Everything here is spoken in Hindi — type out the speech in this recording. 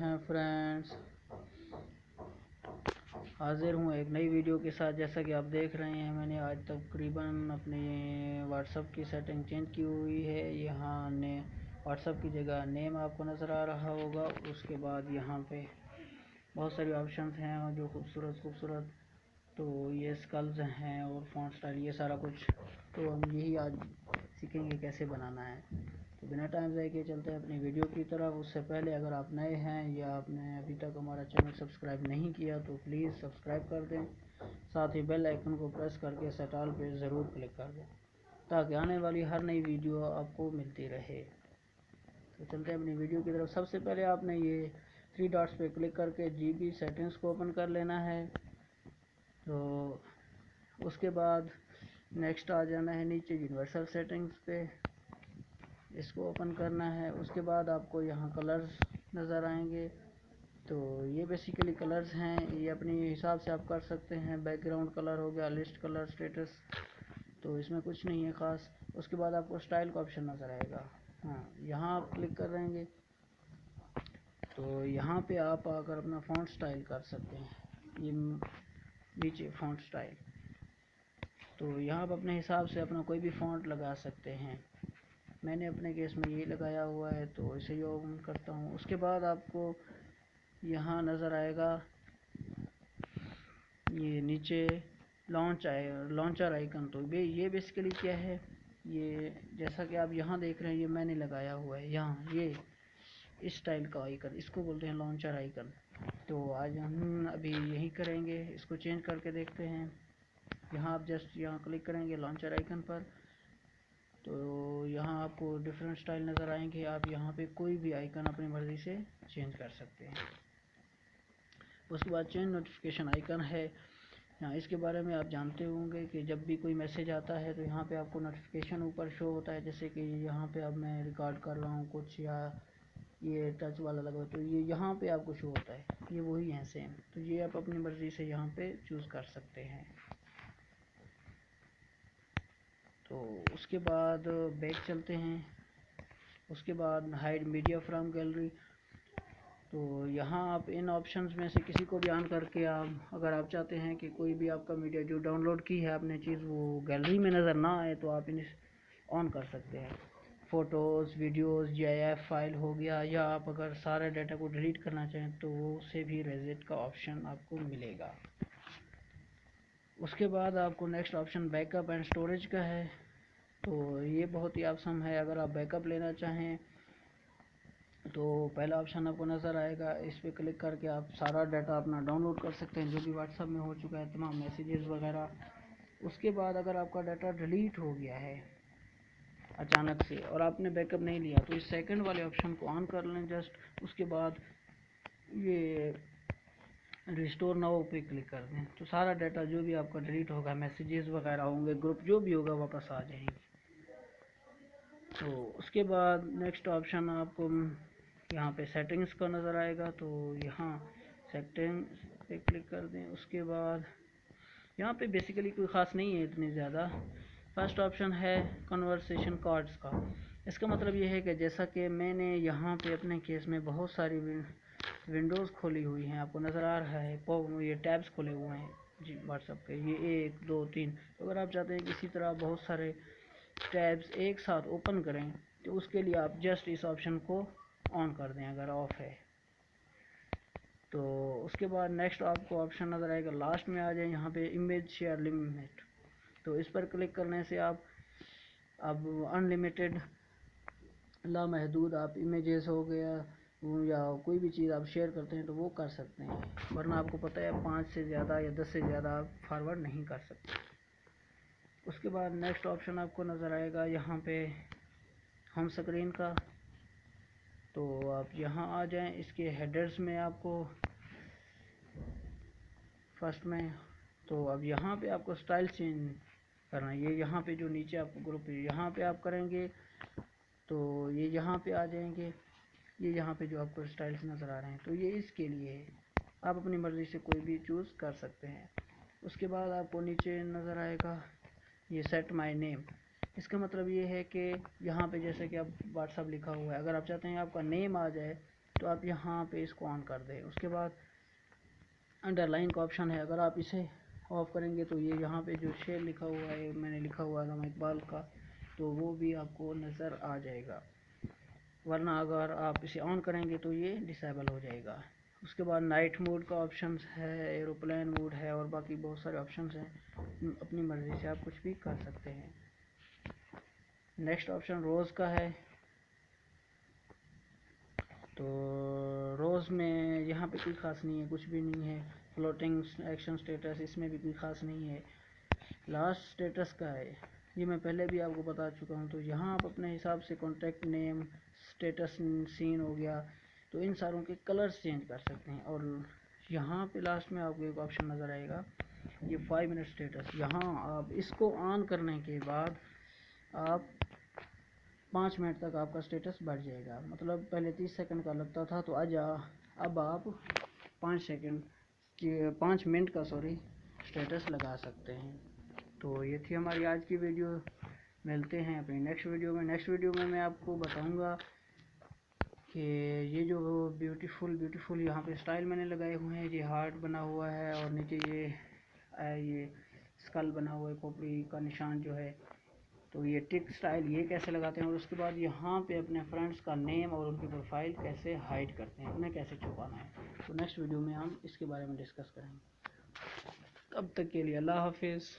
हैं फ्रेंड्स, हाजिर हूँ एक नई वीडियो के साथ। जैसा कि आप देख रहे हैं, मैंने आज तकरीबन अपने व्हाट्सअप की सेटिंग चेंज की हुई है। यहाँ ने व्हाट्सअप की जगह नेम आपको नज़र आ रहा होगा। उसके बाद यहाँ पे बहुत सारे ऑप्शंस हैं जो खूबसूरत, तो ये स्कल्स हैं और फॉन्ट स्टाइल, ये सारा कुछ तो हम यही आज सीखेंगे कैसे बनाना है। तो बिना टाइम ज़ाय के चलते हैं अपनी वीडियो की तरफ। उससे पहले अगर आप नए हैं या आपने अभी तक हमारा चैनल सब्सक्राइब नहीं किया तो प्लीज़ सब्सक्राइब कर दें, साथ ही बेल आइकन को प्रेस करके सेट ऑल पे ज़रूर क्लिक कर दें ताकि आने वाली हर नई वीडियो आपको मिलती रहे। तो चलते हैं अपनी वीडियो की तरफ। सबसे पहले आपने ये 3 डॉट्स पे क्लिक करके GB सेटिंग्स को ओपन कर लेना है। तो उसके बाद नेक्स्ट आ जाना है नीचे यूनिवर्सल सेटिंग्स पे, इसको ओपन करना है। उसके बाद आपको यहाँ कलर्स नज़र आएंगे। तो ये बेसिकली कलर्स हैं, ये अपनी हिसाब से आप कर सकते हैं। बैकग्राउंड कलर हो गया, लिस्ट कलर, स्टेटस, तो इसमें कुछ नहीं है ख़ास। उसके बाद आपको स्टाइल का ऑप्शन नज़र आएगा। हाँ, यहाँ आप क्लिक कर देंगे तो यहाँ पे आप आकर अपना फ़ॉन्ट स्टाइल कर सकते हैं। ये नीचे फ़ॉन्ट स्टाइल, तो यहाँ आप अपने हिसाब से अपना कोई भी फ़ॉन्ट लगा सकते हैं। मैंने अपने केस में ये लगाया हुआ है तो इसे ही ओपन करता हूँ। उसके बाद आपको यहाँ नज़र आएगा ये नीचे लॉन्चर आइकन। तो ये बेसिकली क्या है, ये जैसा कि आप यहाँ देख रहे हैं, ये मैंने लगाया हुआ है यहाँ, ये इस स्टाइल का आइकन, इसको बोलते हैं लॉन्चर आइकन। तो आज हम अभी यही करेंगे, इसको चेंज करके देखते हैं। यहाँ आप जस्ट यहाँ क्लिक करेंगे लॉन्चर आइकन पर, तो यहाँ आपको डिफरेंट स्टाइल नज़र आएंगे। आप यहाँ पे कोई भी आइकन अपनी मर्ज़ी से चेंज कर सकते हैं। उसके बाद चेंज नोटिफिकेशन आइकन है। यहाँ इसके बारे में आप जानते होंगे कि जब भी कोई मैसेज आता है तो यहाँ पे आपको नोटिफिकेशन ऊपर शो होता है। जैसे कि यहाँ पे अब मैं रिकॉर्ड कर रहा हूँ कुछ, या ये टच वाला लगा, तो ये यहाँ पे आपको शो होता है, ये वही है सेम। तो ये आप अपनी मर्ज़ी से यहाँ पे चूज़ कर सकते हैं। तो उसके बाद बैक चलते हैं। उसके बाद हाइड मीडिया फ्रॉम गैलरी, तो यहाँ आप इन ऑप्शंस में से किसी को भी ऑन करके, आप अगर आप चाहते हैं कि कोई भी आपका मीडिया जो डाउनलोड की है आपने चीज़ वो गैलरी में नज़र ना आए, तो आप इन्हें ऑन कर सकते हैं। फ़ोटोज़, वीडियोज़, GIF फाइल हो गया, या आप अगर सारे डाटा को डिलीट करना चाहें तो वो से भी रेजिट का ऑप्शन आपको मिलेगा। उसके बाद आपको next option backup and storage का है। तो ये बहुत ही ऑप्शन है। अगर आप बैकअप लेना चाहें तो पहला ऑप्शन आपको नज़र आएगा, इस पर क्लिक करके आप सारा डाटा अपना डाउनलोड कर सकते हैं जो भी व्हाट्सएप में हो चुका है, तमाम मैसेजेस वगैरह। उसके बाद अगर आपका डाटा डिलीट हो गया है अचानक से और आपने बैकअप नहीं लिया, तो इस सेकंड वाले ऑप्शन को ऑन कर लें जस्ट। उसके बाद ये रिस्टोर नाउ पे क्लिक कर दें, तो सारा डाटा जो भी आपका डिलीट होगा, मैसेजेस वगैरह होंगे, ग्रुप जो भी होगा, वापस आ जाएंगे। तो उसके बाद नेक्स्ट ऑप्शन आपको यहाँ पे सेटिंग्स का नज़र आएगा। तो यहाँ सेटिंग्स पे क्लिक कर दें। उसके बाद यहाँ पे बेसिकली कोई ख़ास नहीं है इतनी ज़्यादा। फर्स्ट ऑप्शन है कन्वर्सेशन कार्ड्स का। इसका मतलब ये है कि जैसा कि मैंने यहाँ पे अपने केस में बहुत सारी विंडोज़ खोली हुई हैं, आपको नज़र आ रहा है, ये टैब्स खोले हुए हैं जी व्हाट्सएप पे, ये 1 2 3। तो अगर आप चाहते हैं कि इसी तरह बहुत सारे टैब्स एक साथ ओपन करें, तो उसके लिए आप जस्ट इस ऑप्शन को ऑन कर दें अगर ऑफ है। तो उसके बाद नेक्स्ट आपको ऑप्शन नज़र आएगा, लास्ट में आ जाए यहाँ पे इमेज शेयर लिमिट। तो इस पर क्लिक करने से आप अब अनलिमिटेड, लामहदूद आप इमेजेस हो गया या कोई भी चीज़ आप शेयर करते हैं तो वो कर सकते हैं, वरना आपको पता है 5 से ज़्यादा या 10 से ज़्यादा आप फॉरवर्ड नहीं कर सकते। उसके बाद नेक्स्ट ऑप्शन आपको नज़र आएगा यहाँ पे होम स्क्रीन का। तो आप यहाँ आ जाएं, इसके हेडर्स में आपको फर्स्ट में, तो अब यहाँ पे आपको स्टाइल चेंज करना है। ये यहाँ पे जो नीचे आपको ग्रुप है यहाँ पे आप करेंगे तो ये यहाँ पे आ जाएंगे। ये यहाँ पे जो आपको स्टाइल्स नज़र आ रहे हैं, तो ये इसके लिए है, आप अपनी मर्ज़ी से कोई भी चूज़ कर सकते हैं। उसके बाद आपको नीचे नज़र आएगा ये सेट माय नेम। इसका मतलब ये है कि यहाँ पे जैसे कि आप व्हाट्सअप लिखा हुआ है, अगर आप चाहते हैं आपका नेम आ जाए तो आप यहाँ पे इसको ऑन कर दें। उसके बाद अंडरलाइन का ऑप्शन है, अगर आप इसे ऑफ़ करेंगे तो ये यहाँ पे जो शेर लिखा हुआ है, मैंने लिखा हुआ है इकबाल का, तो वो भी आपको नज़र आ जाएगा। वरना अगर आप इसे ऑन करेंगे तो ये डिसेबल हो जाएगा। उसके बाद नाइट मोड का ऑप्शन है, एरोप्लेन मोड है और बाकी बहुत सारे ऑप्शंस हैं, अपनी मर्ज़ी से आप कुछ भी कर सकते हैं। नेक्स्ट ऑप्शन रोज़ का है। तो रोज़ में यहाँ पे कोई ख़ास नहीं है, कुछ भी नहीं है। फ्लोटिंग एक्शन स्टेटस, इसमें भी कोई ख़ास नहीं है। लास्ट स्टेटस का है, ये मैं पहले भी आपको बता चुका हूँ। तो यहाँ आप अपने हिसाब से कॉन्टैक्ट नेम, स्टेटस सीन हो गया, तो इन सारों के कलर्स चेंज कर सकते हैं। और यहाँ पे लास्ट में आपको एक ऑप्शन नज़र आएगा, ये 5 मिनट स्टेटस। यहाँ आप इसको ऑन करने के बाद आप 5 मिनट तक आपका स्टेटस बढ़ जाएगा। मतलब पहले 30 सेकंड का लगता था, तो अब आप 5 मिनट का स्टेटस लगा सकते हैं। तो ये थी हमारी आज की वीडियो। मिलते हैं अपनी नेक्स्ट वीडियो में मैं आपको बताऊंगा कि ये जो ब्यूटीफुल यहाँ पे स्टाइल मैंने लगाए हुए हैं, ये हार्ट बना हुआ है और नीचे ये स्कल बना हुआ है, खोपड़ी का निशान जो है। तो ये टिक स्टाइल ये कैसे लगाते हैं, और उसके बाद यहाँ पे अपने फ्रेंड्स का नेम और उनकी प्रोफाइल कैसे हाइड करते हैं, उन्हें कैसे छुपाना है। तो नेक्स्ट वीडियो में हम इसके बारे में डिस्कस करेंगे। तब तक के लिए अल्लाह हाफिज़।